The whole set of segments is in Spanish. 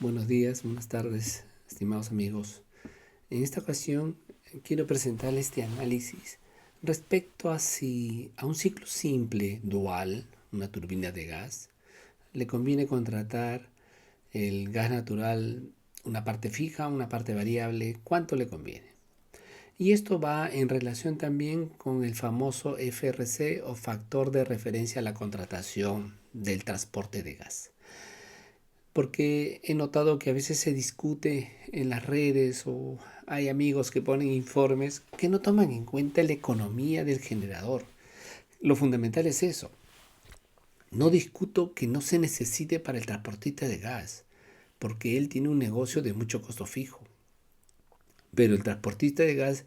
Buenos días, buenas tardes, estimados amigos. En esta ocasión quiero presentarles este análisis respecto a si a un ciclo simple dual, una turbina de gas, le conviene contratar el gas natural, una parte fija, una parte variable, ¿cuánto le conviene? Y esto va en relación también con el famoso FRC o factor de referencia a la contratación del transporte de gas. Porque he notado que a veces se discute en las redes o hay amigos que ponen informes que no toman en cuenta la economía del generador. Lo fundamental es eso. No discuto que no se necesite para el transportista de gas, porque él tiene un negocio de mucho costo fijo. Pero el transportista de gas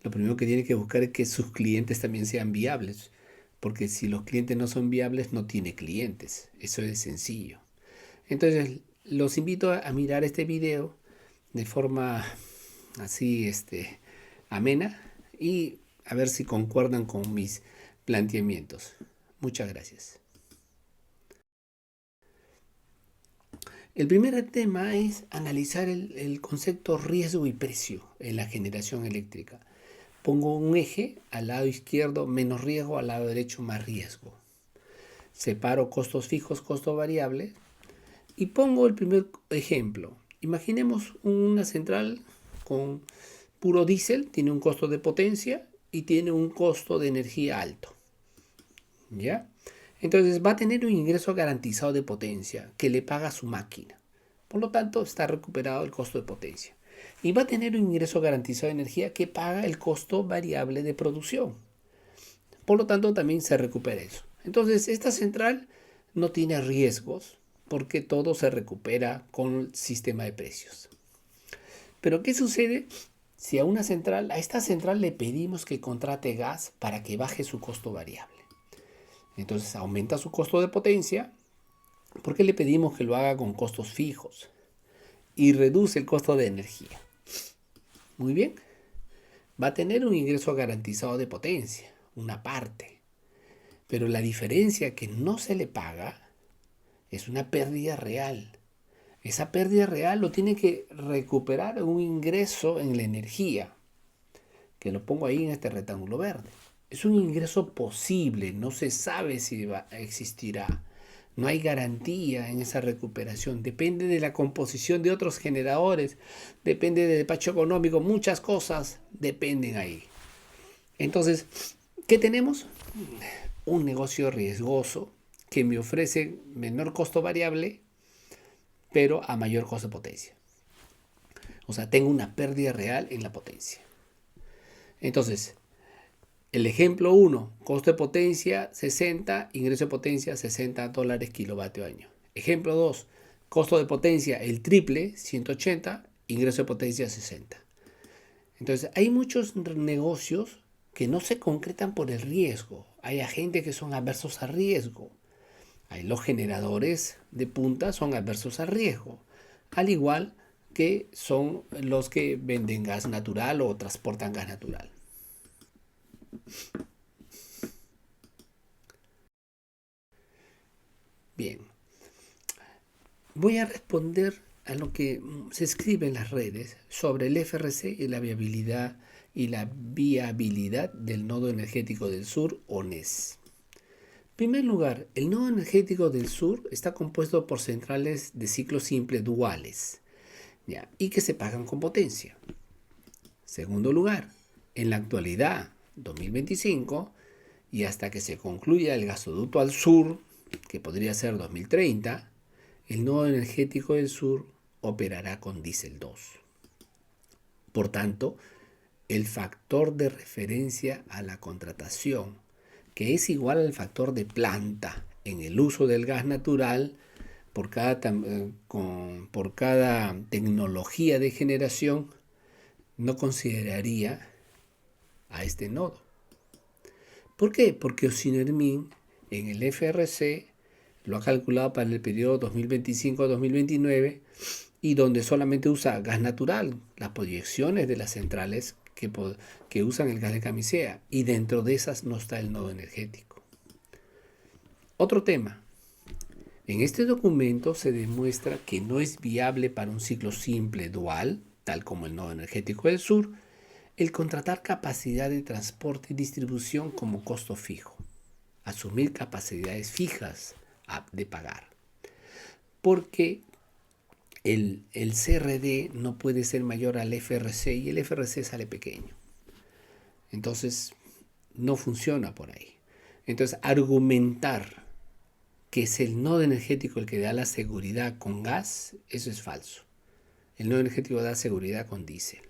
lo primero que tiene que buscar es que sus clientes también sean viables, porque si los clientes no son viables no tiene clientes. Eso es sencillo. Entonces, los invito a mirar este video de forma así, amena y a ver si concuerdan con mis planteamientos. Muchas gracias. El primer tema es analizar el concepto riesgo y precio en la generación eléctrica. Pongo un eje al lado izquierdo, menos riesgo, al lado derecho, más riesgo. Separo costos fijos, costos variables. Y pongo el primer ejemplo. Imaginemos una central con puro diésel, tiene un costo de potencia y tiene un costo de energía alto. ¿Ya? Entonces va a tener un ingreso garantizado de potencia que le paga su máquina. Por lo tanto, está recuperado el costo de potencia. Y va a tener un ingreso garantizado de energía que paga el costo variable de producción. Por lo tanto, también se recupera eso. Entonces, esta central no tiene riesgos porque todo se recupera con el sistema de precios. Pero ¿qué sucede si a esta central le pedimos que contrate gas para que baje su costo variable? Entonces aumenta su costo de potencia porque le pedimos que lo haga con costos fijos y reduce el costo de energía. Muy bien, va a tener un ingreso garantizado de potencia, una parte. Pero la diferencia que no se le paga es una pérdida real. Esa pérdida real lo tiene que recuperar un ingreso en la energía, que lo pongo ahí en este rectángulo verde. Es un ingreso posible, no se sabe si existirá. No hay garantía en esa recuperación. Depende de la composición de otros generadores, depende del despacho económico, muchas cosas dependen ahí. Entonces, ¿qué tenemos? Un negocio riesgoso que me ofrece menor costo variable, pero a mayor costo de potencia. O sea, tengo una pérdida real en la potencia. Entonces, el ejemplo 1, costo de potencia 60, ingreso de potencia $60 kilovatio año. Ejemplo 2, costo de potencia el triple, 180, ingreso de potencia 60. Entonces, hay muchos negocios que no se concretan por el riesgo. Hay agentes que son adversos a riesgo. Los generadores de punta son adversos al riesgo, al igual que son los que venden gas natural o transportan gas natural. Bien, voy a responder a lo que se escribe en las redes sobre el FRC y la viabilidad del nodo energético del sur o NES. En primer lugar, el nodo energético del sur está compuesto por centrales de ciclo simple duales, ¿ya? Y que se pagan con potencia. Segundo lugar, en la actualidad, 2025, y hasta que se concluya el gasoducto al sur, que podría ser 2030, el nodo energético del sur operará con diésel 2. Por tanto, el factor de referencia a la contratación, que es igual al factor de planta en el uso del gas natural por cada tecnología de generación, no consideraría a este nodo. ¿Por qué? Porque Osinermin en el FRC lo ha calculado para el periodo 2025-2029 y donde solamente usa gas natural, las proyecciones de las centrales que usan el gas de camisea, y dentro de esas no está el nodo energético. Otro tema, En este documento se demuestra que no es viable para un ciclo simple dual, tal como el nodo energético del sur, el contratar capacidad de transporte y distribución como costo fijo, asumir capacidades fijas de pagar, porque el CRD no puede ser mayor al FRC y el FRC sale pequeño. Entonces, no funciona por ahí. Entonces, argumentar que es el nodo energético el que da la seguridad con gas, eso es falso. El nodo energético da seguridad con diésel.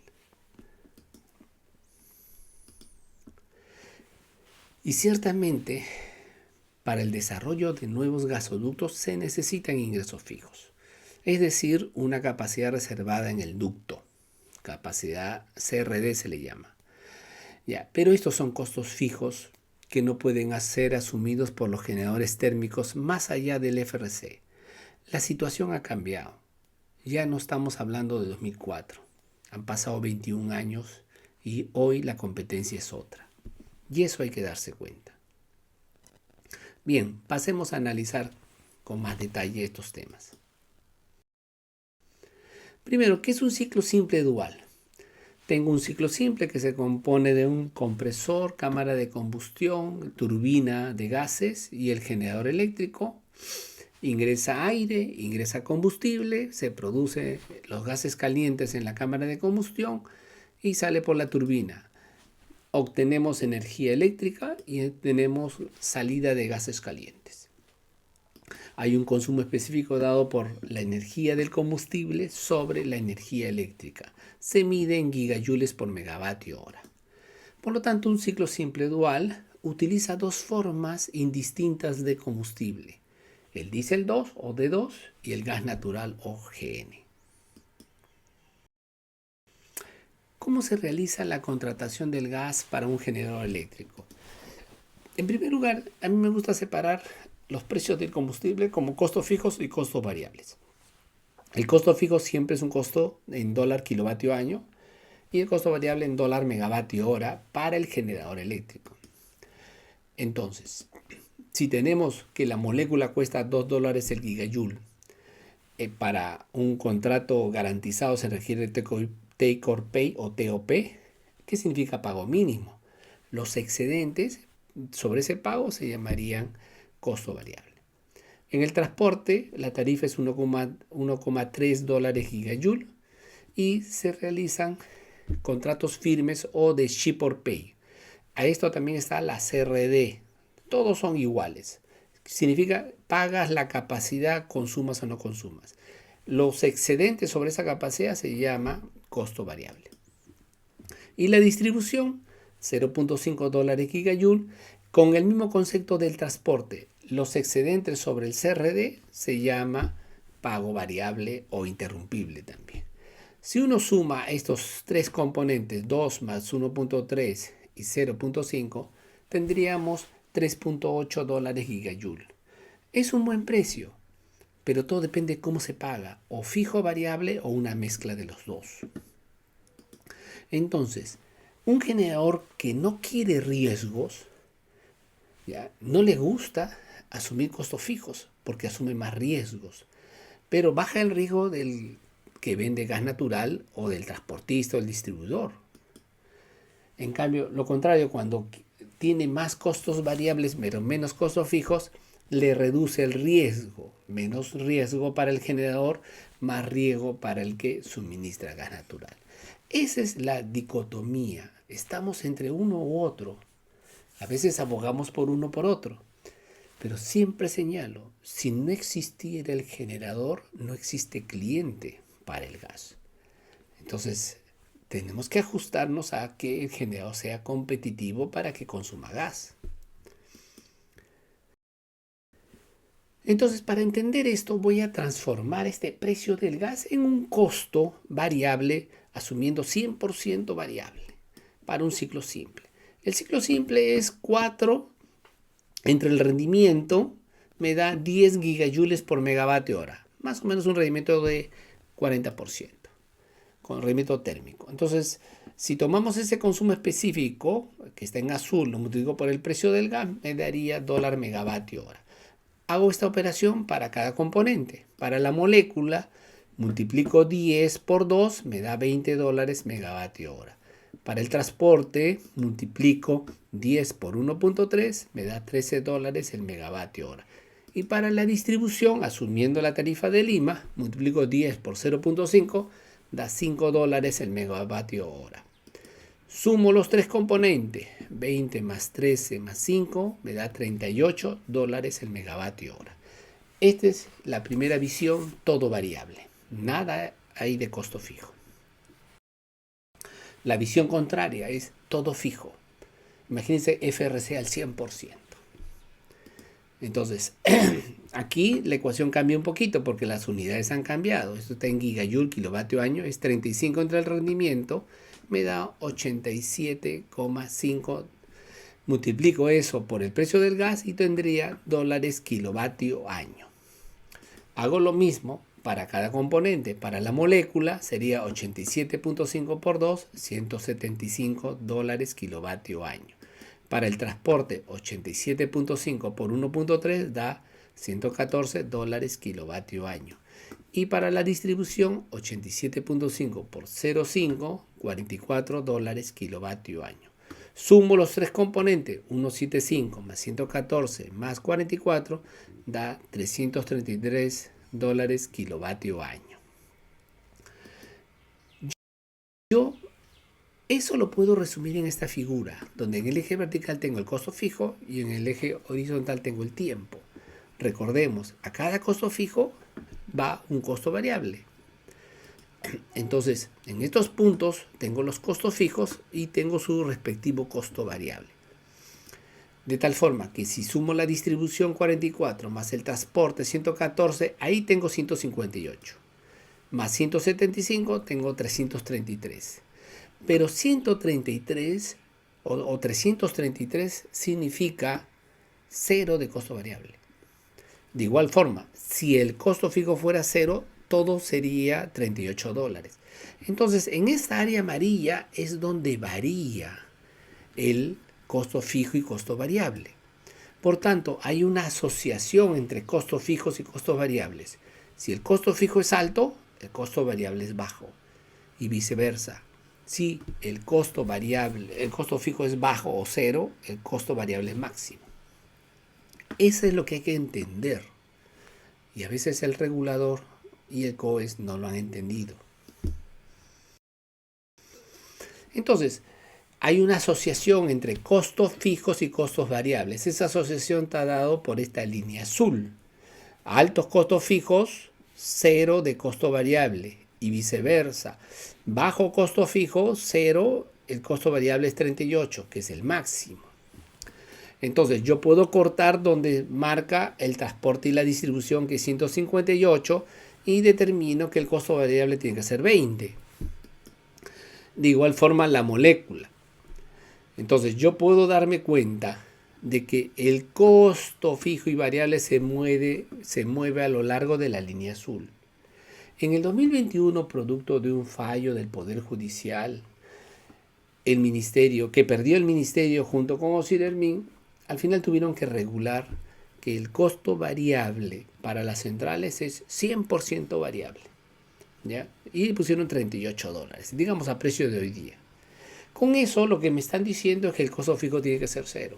Y ciertamente, para el desarrollo de nuevos gasoductos se necesitan ingresos fijos, es decir, una capacidad reservada en el ducto, capacidad CRD se le llama. Ya, pero estos son costos fijos que no pueden ser asumidos por los generadores térmicos más allá del FRC. La situación ha cambiado. Ya no estamos hablando de 2004. Han pasado 21 años y hoy la competencia es otra. Y eso hay que darse cuenta. Bien, pasemos a analizar con más detalle estos temas. Primero, ¿qué es un ciclo simple dual? Tengo un ciclo simple que se compone de un compresor, cámara de combustión, turbina de gases y el generador eléctrico. Ingresa aire, ingresa combustible, se producen los gases calientes en la cámara de combustión y sale por la turbina. Obtenemos energía eléctrica y tenemos salida de gases calientes. Hay un consumo específico dado por la energía del combustible sobre la energía eléctrica. Se mide en gigajoules por megavatio hora. Por lo tanto, un ciclo simple dual utiliza dos formas indistintas de combustible: el diésel 2 o D2 y el gas natural o GN. ¿Cómo se realiza la contratación del gas para un generador eléctrico? En primer lugar, a mí me gusta separar los precios del combustible como costos fijos y costos variables. El costo fijo siempre es un costo en dólar kilovatio año y el costo variable en dólar megavatio hora para el generador eléctrico. Entonces, si tenemos que la molécula cuesta $2 el gigajoule, para un contrato garantizado se requiere take or pay o TOP, que significa pago mínimo. Los excedentes sobre ese pago se llamarían costo variable. En el transporte, la tarifa es $1,3 gigajoule y se realizan contratos firmes o de ship or pay. A esto también está la CRD. Todos son iguales. Significa pagas la capacidad, consumas o no consumas. Los excedentes sobre esa capacidad se llama costo variable. Y la distribución, $0,5 gigajoule, con el mismo concepto del transporte. Los excedentes sobre el CRD se llama pago variable o interrumpible también. Si uno suma estos tres componentes, 2 más 1,3 y 0,5, tendríamos $3,8 gigajoule. Es un buen precio, pero todo depende de cómo se paga, o fijo variable o una mezcla de los dos. Entonces, un generador que no quiere riesgos, ¿ya?, no le gusta asumir costos fijos porque asume más riesgos, pero baja el riesgo del que vende gas natural o del transportista o el distribuidor. En cambio, lo contrario, cuando tiene más costos variables pero menos costos fijos, le reduce el riesgo. Menos riesgo para el generador, más riesgo para el que suministra gas natural. Esa es la dicotomía. Estamos entre uno u otro. A veces abogamos por uno por otro. Pero siempre señalo, si no existiera el generador, no existe cliente para el gas. Entonces, tenemos que ajustarnos a que el generador sea competitivo para que consuma gas. Entonces, para entender esto, voy a transformar este precio del gas en un costo variable, asumiendo 100% variable, para un ciclo simple. El ciclo simple es 4 entre el rendimiento, me da 10 gigajoules por megavatio hora, más o menos un rendimiento de 40%, con rendimiento térmico. Entonces, si tomamos ese consumo específico, que está en azul, lo multiplico por el precio del gas, me daría $1 megavatio hora. Hago esta operación para cada componente. Para la molécula, multiplico 10 por 2, me da $20 megavatio hora. Para el transporte, multiplico 10 por 1.3, me da $13 el megavatio hora. Y para la distribución, asumiendo la tarifa de Lima, multiplico 10 por 0.5, da $5 el megavatio hora. Sumo los tres componentes, 20 más 13 más 5, me da $38 el megavatio hora. Esta es la primera visión, todo variable. Nada hay de costo fijo. La visión contraria es todo fijo. Imagínense FRC al 100%. Entonces, aquí la ecuación cambia un poquito porque las unidades han cambiado. Esto está en gigajoule, kilovatio año, es 35 entre el rendimiento, me da 87,5. Multiplico eso por el precio del gas y tendría dólares kilovatio año. Hago lo mismo para cada componente. Para la molécula sería 87.5 por 2, $175 kilovatio año. Para el transporte, 87.5 por 1.3 da $114 kilovatio año. Y para la distribución, 87.5 por 0.5, $44 kilovatio año. Sumo los tres componentes, 175 más 114 más 44, da $333 kilovatio año. Yo eso lo puedo resumir en esta figura, donde en el eje vertical tengo el costo fijo y en el eje horizontal tengo el tiempo. Recordemos, a cada costo fijo va un costo variable. Entonces, en estos puntos tengo los costos fijos y tengo su respectivo costo variable. De tal forma que si sumo la distribución 44 más el transporte 114, ahí tengo 158. Más 175 tengo 333. Pero 133 o 333 significa cero de costo variable. De igual forma, si el costo fijo fuera cero, todo sería $38. Entonces, en esta área amarilla es donde varía el costo fijo y costo variable. Por tanto, hay una asociación entre costos fijos y costos variables. Si el costo fijo es alto, el costo variable es bajo. Y viceversa. Si el costo fijo es bajo o cero, el costo variable es máximo. Eso es lo que hay que entender. Y a veces el regulador y el COES no lo han entendido. Entonces, hay una asociación entre costos fijos y costos variables. Esa asociación está dada por esta línea azul. Altos costos fijos, cero de costo variable. Y viceversa. Bajo costo fijo, 0, el costo variable es 38, que es el máximo. Entonces, yo puedo cortar donde marca el transporte y la distribución, que es 158, y determino que el costo variable tiene que ser 20. De igual forma, la molécula. Entonces, yo puedo darme cuenta de que el costo fijo y variable se mueve a lo largo de la línea azul. En el 2021, producto de un fallo del Poder Judicial, el ministerio, que perdió el ministerio junto con Osidermin, al final tuvieron que regular que el costo variable para las centrales es 100% variable. ¿Ya? Y pusieron $38, digamos a precio de hoy día. Con eso lo que me están diciendo es que el costo fijo tiene que ser cero.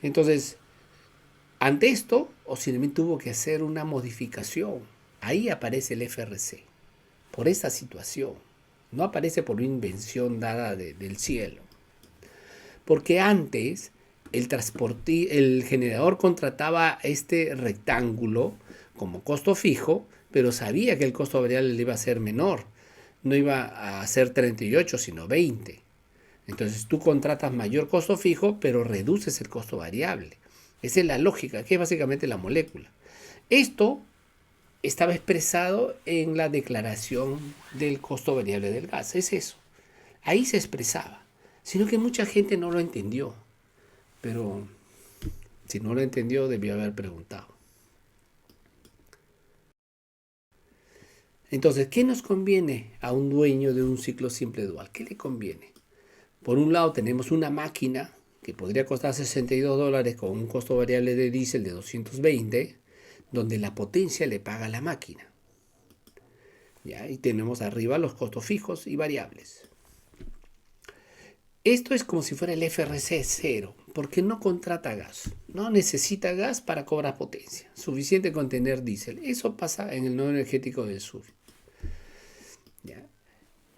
Entonces, ante esto, Osidermin tuvo que hacer una modificación. Ahí aparece el FRC, por esta situación. No aparece por una invención dada del cielo. Porque antes el generador contrataba este rectángulo como costo fijo, pero sabía que el costo variable le iba a ser menor. No iba a ser 38, sino 20. Entonces tú contratas mayor costo fijo, pero reduces el costo variable. Esa es la lógica, que es básicamente la molécula. Esto estaba expresado en la declaración del costo variable del gas. Es eso. Ahí se expresaba. Sino que mucha gente no lo entendió. Pero si no lo entendió, debió haber preguntado. Entonces, ¿qué nos conviene a un dueño de un ciclo simple dual? ¿Qué le conviene? Por un lado tenemos una máquina que podría costar $62 con un costo variable de diésel de 220, donde la potencia le paga a la máquina. ¿Ya? Y tenemos arriba los costos fijos y variables. Esto es como si fuera el FRC 0, porque no contrata gas. No necesita gas para cobrar potencia. Suficiente con tener diésel. Eso pasa en el nodo energético del sur. ¿Ya?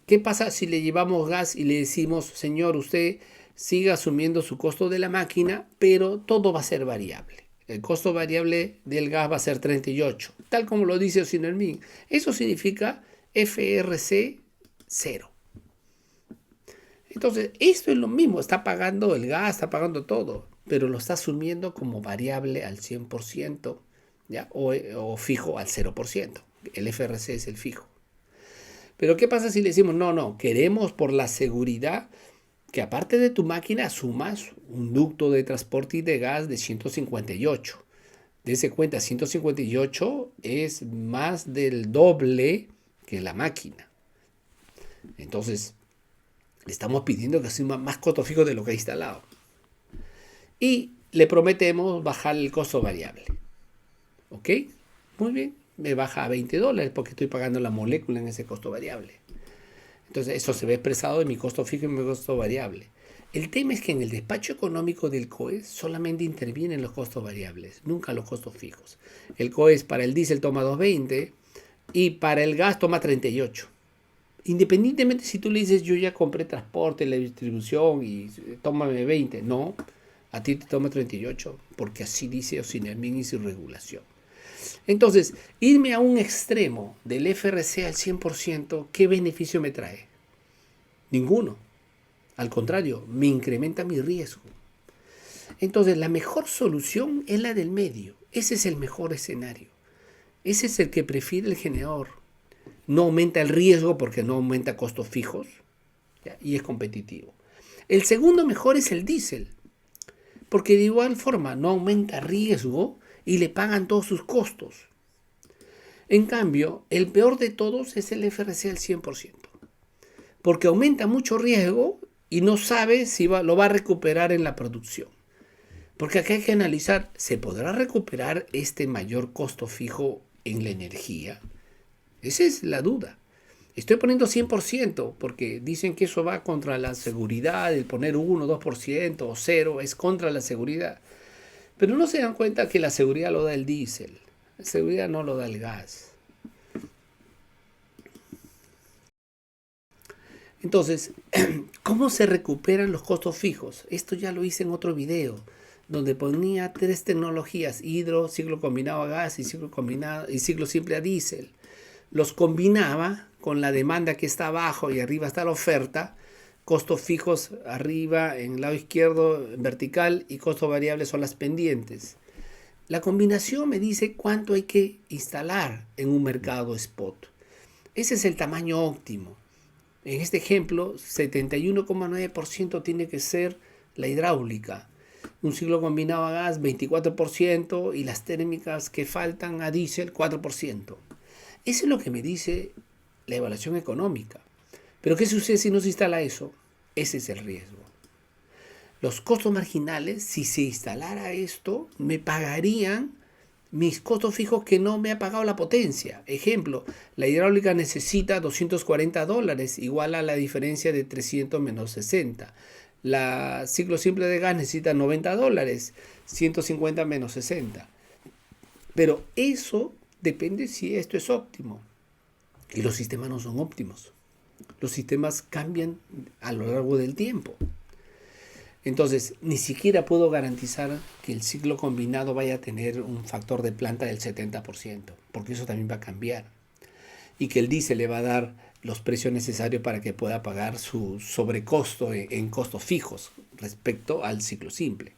¿Qué pasa si le llevamos gas y le decimos, señor, usted siga asumiendo su costo de la máquina, pero todo va a ser variable? El costo variable del gas va a ser 38, tal como lo dice Osinermin. Eso significa FRC 0. Entonces, esto es lo mismo, está pagando el gas, está pagando todo, pero lo está asumiendo como variable al 100%, ¿ya? O fijo al 0%. El FRC es el fijo. Pero ¿qué pasa si le decimos, no, queremos por la seguridad que aparte de tu máquina asumas un ducto de transporte y de gas de 158? Dese cuenta, 158 es más del doble que la máquina. Entonces, le estamos pidiendo que asuma más costo fijo de lo que ha instalado. Y le prometemos bajar el costo variable. ¿Ok? Muy bien. Me baja a $20 porque estoy pagando la molécula en ese costo variable. Entonces, eso se ve expresado en mi costo fijo y mi costo variable. El tema es que en el despacho económico del COES solamente intervienen los costos variables, nunca los costos fijos. El COES para el diésel toma 2.20 y para el gas toma 38. Independientemente si tú le dices, yo ya compré transporte, la distribución y tómame 20. No, a ti te toma 38, porque así dice Osinermin y su regulación. Entonces, irme a un extremo del FRC al 100%, ¿qué beneficio me trae? Ninguno. Al contrario, me incrementa mi riesgo. Entonces, la mejor solución es la del medio. Ese es el mejor escenario. Ese es el que prefiere el generador. No aumenta el riesgo porque no aumenta costos fijos, ¿ya? Y es competitivo. El segundo mejor es el diésel, porque de igual forma no aumenta riesgo y le pagan todos sus costos. En cambio, el peor de todos es el FRC al 100%, porque aumenta mucho riesgo y no sabe si lo va a recuperar en la producción. Porque aquí hay que analizar, ¿se podrá recuperar este mayor costo fijo en la energía? Esa es la duda. Estoy poniendo 100% porque dicen que eso va contra la seguridad, el poner 1, 2% o 0 es contra la seguridad. Pero no se dan cuenta que la seguridad lo da el diésel, la seguridad no lo da el gas. Entonces, ¿cómo se recuperan los costos fijos? Esto ya lo hice en otro video, donde ponía 3 tecnologías, hidro, ciclo combinado a gas y ciclo simple a diésel. Los combinaba con la demanda que está abajo y arriba está la oferta, costos fijos arriba en el lado izquierdo en vertical y costos variables son las pendientes. La combinación me dice cuánto hay que instalar en un mercado spot. Ese es el tamaño óptimo. En este ejemplo, 71,9% tiene que ser la hidráulica. Un ciclo combinado a gas, 24% y las térmicas que faltan a diésel, 4%. Eso es lo que me dice la evaluación económica. Pero ¿qué sucede si no se instala eso? Ese es el riesgo. Los costos marginales, si se instalara esto, me pagarían mis costos fijos que no me ha pagado la potencia. Ejemplo, la hidráulica necesita $240, igual a la diferencia de 300 menos 60. La ciclo simple de gas necesita $90, 150 menos 60. Pero eso depende si esto es óptimo. Y los sistemas no son óptimos. Los sistemas cambian a lo largo del tiempo. Entonces, ni siquiera puedo garantizar que el ciclo combinado vaya a tener un factor de planta del 70%, porque eso también va a cambiar. Y que el diésel le va a dar los precios necesarios para que pueda pagar su sobrecosto en costos fijos respecto al ciclo simple.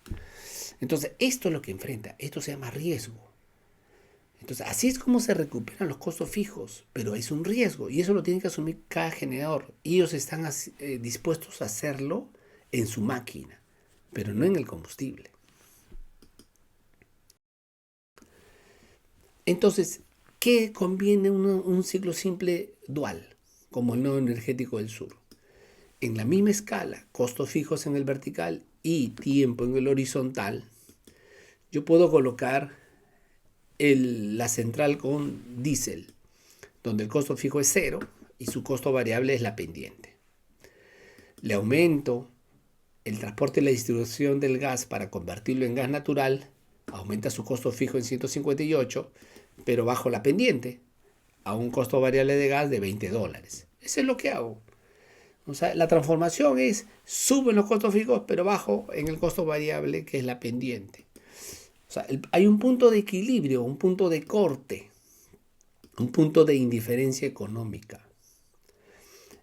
Entonces, esto es lo que enfrenta. Esto se llama riesgo. Entonces, así es como se recuperan los costos fijos, pero es un riesgo y eso lo tiene que asumir cada generador. Y ellos están dispuestos a hacerlo en su máquina, pero no en el combustible. Entonces, ¿qué conviene un ciclo simple dual, como el nodo energético del sur? En la misma escala, costos fijos en el vertical y tiempo en el horizontal, yo puedo colocar la central con diésel, donde el costo fijo es cero y su costo variable es la pendiente. Le aumento el transporte y la distribución del gas para convertirlo en gas natural, aumenta su costo fijo en 158, pero bajo la pendiente a un costo variable de gas de $20. Eso es lo que hago. O sea, la transformación es, suben los costos fijos, pero bajo en el costo variable, que es la pendiente. O sea, hay un punto de equilibrio, un punto de corte, un punto de indiferencia económica.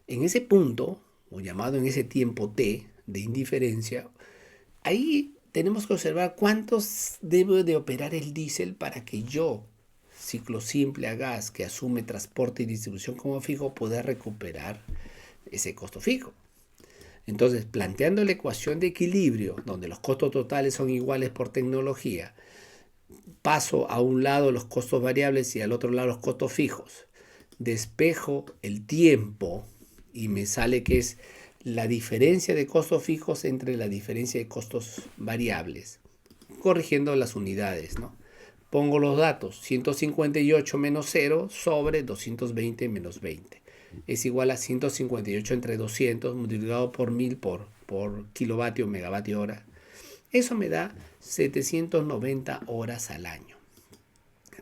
En ese punto, o llamado en ese tiempo T de indiferencia, ahí tenemos que observar cuántos debe de operar el diésel para que yo, ciclo simple a gas, que asume transporte y distribución como fijo, pueda recuperar ese costo fijo. Entonces, planteando la ecuación de equilibrio, donde los costos totales son iguales por tecnología, paso a un lado los costos variables y al otro lado los costos fijos. Despejo el tiempo y me sale que es la diferencia de costos fijos entre la diferencia de costos variables, corrigiendo las unidades, ¿no? Pongo los datos, 158 menos 0 sobre 220 menos 20. Es igual a 158 entre 200 multiplicado por 1000 por kilovatio o megavatio hora. Eso me da 790 horas al año.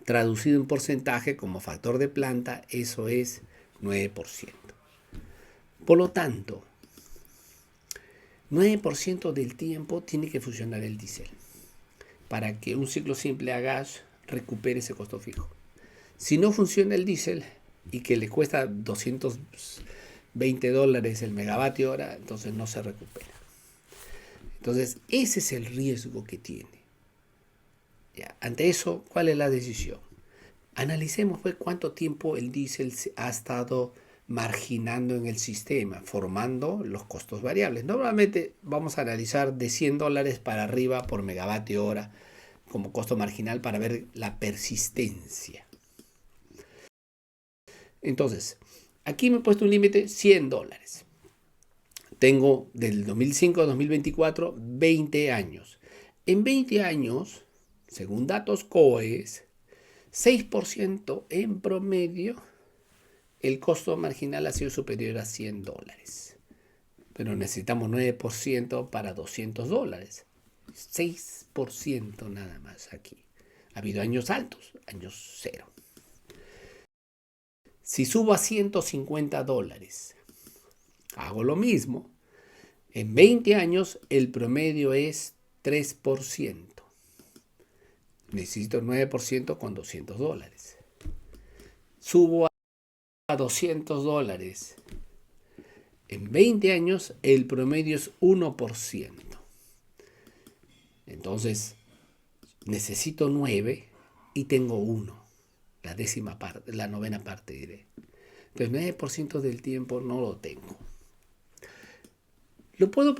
Traducido en porcentaje como factor de planta, eso es 9%. Por lo tanto, 9% del tiempo tiene que funcionar el diésel para que un ciclo simple a gas recupere ese costo fijo. Si no funciona el diésel y que le cuesta $220 el megavatio hora, entonces no se recupera. Entonces, ese es el riesgo que tiene. Ya, ante eso, ¿cuál es la decisión? Analicemos pues cuánto tiempo el diésel ha estado marginando en el sistema, formando los costos variables. Normalmente vamos a analizar de $100 para arriba por megavatio hora como costo marginal para ver la persistencia. Entonces, aquí me he puesto un límite $100. Tengo del 2005 a 2024 20 años. En 20 años, según datos COES, 6% en promedio, el costo marginal ha sido superior a $100. Pero necesitamos 9% para $200. 6% nada más aquí. Ha habido años altos, años cero. Si subo a $150, hago lo mismo. En 20 años el promedio es 3%. Necesito 9% con $200. Subo a $200. En 20 años el promedio es 1%. Entonces necesito 9 y tengo 1. La décima parte, la novena parte diré. Entonces 9% del tiempo no lo tengo. Lo puedo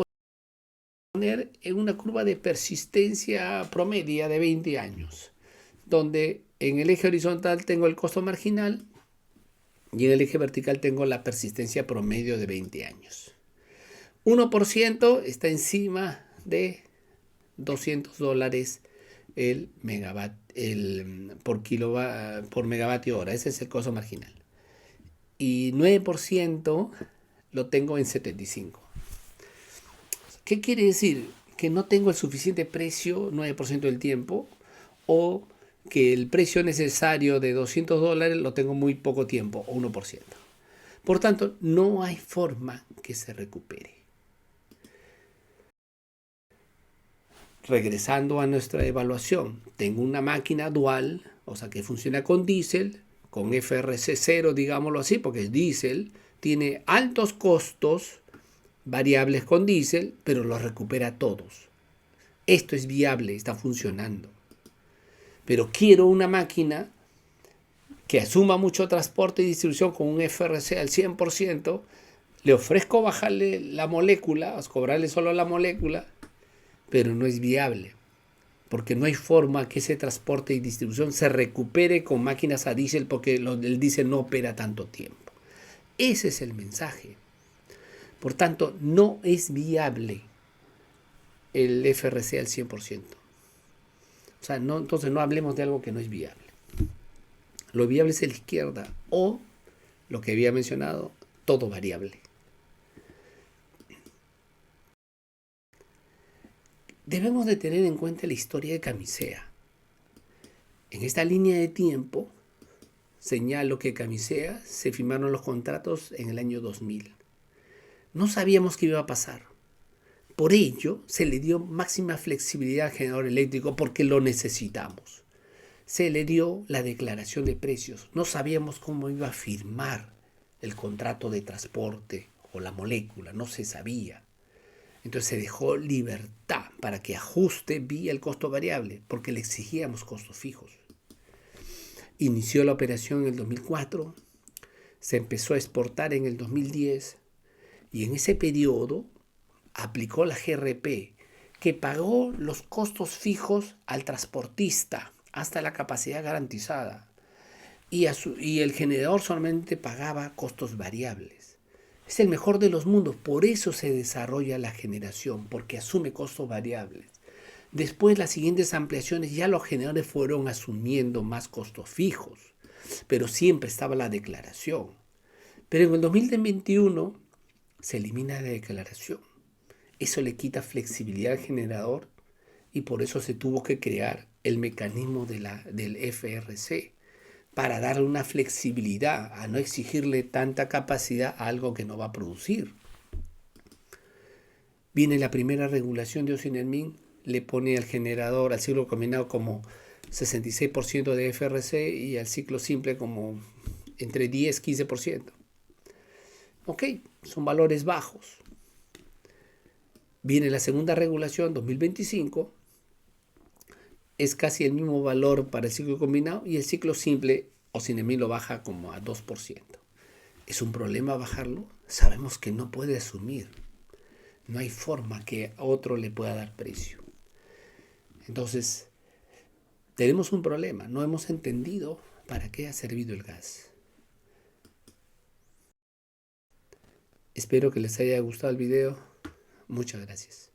poner en una curva de persistencia promedia de 20 años, donde en el eje horizontal tengo el costo marginal y en el eje vertical tengo la persistencia promedio de 20 años. 1% está encima de $200 el por megavatio hora. Ese es el costo marginal. Y 9% lo tengo en 75. ¿Qué quiere decir? Que no tengo el suficiente precio 9% del tiempo, o que el precio necesario de $200 lo tengo muy poco tiempo, o 1%. Por tanto, no hay forma que se recupere. Regresando a nuestra evaluación, tengo una máquina dual, o sea que funciona con diésel, con FRC 0, digámoslo así, porque es diésel, tiene altos costos variables con diésel, pero los recupera todos. Esto es viable, está funcionando. Pero quiero una máquina que asuma mucho transporte y distribución con un FRC al 100%, le ofrezco bajarle la molécula, cobrarle solo la molécula, pero no es viable, porque no hay forma que ese transporte y distribución se recupere con máquinas a diésel, porque el diésel no opera tanto tiempo. Ese es el mensaje. Por tanto, no es viable el FRC al 100%. O sea, no, entonces no hablemos de algo que no es viable. Lo viable es la izquierda o, lo que había mencionado, todo variable. Debemos de tener en cuenta la historia de Camisea. En esta línea de tiempo señalo que Camisea se firmaron los contratos en el año 2000. No sabíamos qué iba a pasar. Por ello, se le dio máxima flexibilidad al generador eléctrico porque lo necesitamos. Se le dio la declaración de precios. No sabíamos cómo iba a firmar el contrato de transporte o la molécula, no se sabía. Entonces se dejó libertad para que ajuste vía el costo variable, porque le exigíamos costos fijos. Inició la operación en el 2004, se empezó a exportar en el 2010 y en ese periodo aplicó la GRP, que pagó los costos fijos al transportista hasta la capacidad garantizada y el generador solamente pagaba costos variables. Es el mejor de los mundos, por eso se desarrolla la generación, porque asume costos variables. Después las siguientes ampliaciones ya los generadores fueron asumiendo más costos fijos, pero siempre estaba la declaración. Pero en el 2021 se elimina la declaración. Eso le quita flexibilidad al generador y por eso se tuvo que crear el mecanismo del FRC para darle una flexibilidad, a no exigirle tanta capacidad a algo que no va a producir. Viene la primera regulación de Osinermin, le pone al generador, al ciclo combinado como 66% de FRC y al ciclo simple como entre 10 y 15%. Ok, son valores bajos. Viene la segunda regulación, 2025, es casi el mismo valor para el ciclo combinado y el ciclo simple Osinermin lo baja como a 2%. ¿Es un problema bajarlo? Sabemos que no puede asumir. No hay forma que a otro le pueda dar precio. Entonces, tenemos un problema. No hemos entendido para qué ha servido el gas. Espero que les haya gustado el video. Muchas gracias.